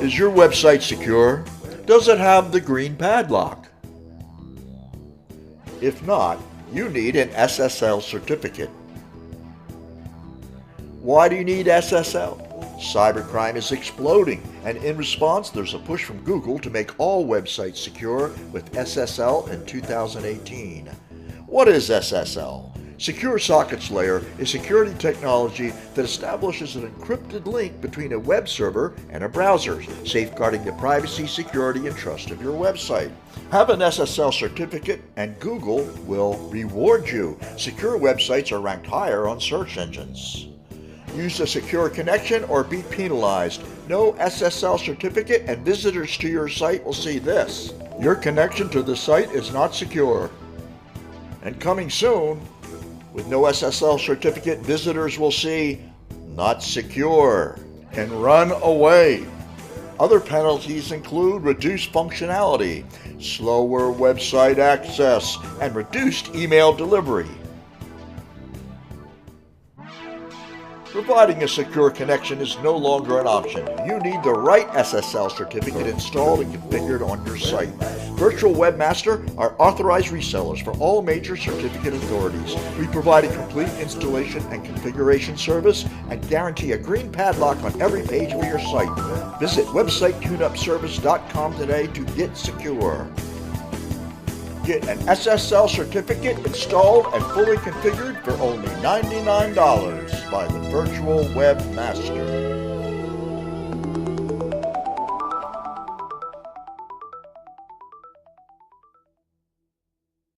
Is your website secure? Does it have the green padlock? If not, you need an SSL certificate. Why do you need SSL? Cybercrime is exploding, and in response, there's a push from Google to make all websites secure with SSL in 2018. What is SSL? Secure Sockets Layer is security technology that establishes an encrypted link between a web server and a browser, safeguarding the privacy, security, and trust of your website. Have an SSL certificate and Google will reward you. Secure websites are ranked higher on search engines. Use a secure connection or be penalized. No SSL certificate and visitors to your site will see this. Your connection to the site is not secure. And coming soon, with no SSL certificate, visitors will see not secure and run away. Other penalties include reduced functionality, slower website access, and reduced email delivery. Providing a secure connection is no longer an option. You need the right SSL certificate installed and configured on your site. Virtual Webmaster are authorized resellers for all major certificate authorities. We provide a complete installation and configuration service and guarantee a green padlock on every page of your site. Visit websitetuneupservice.com today to get secure. Get an SSL certificate installed and fully configured for only $99 by the Virtual Webmaster.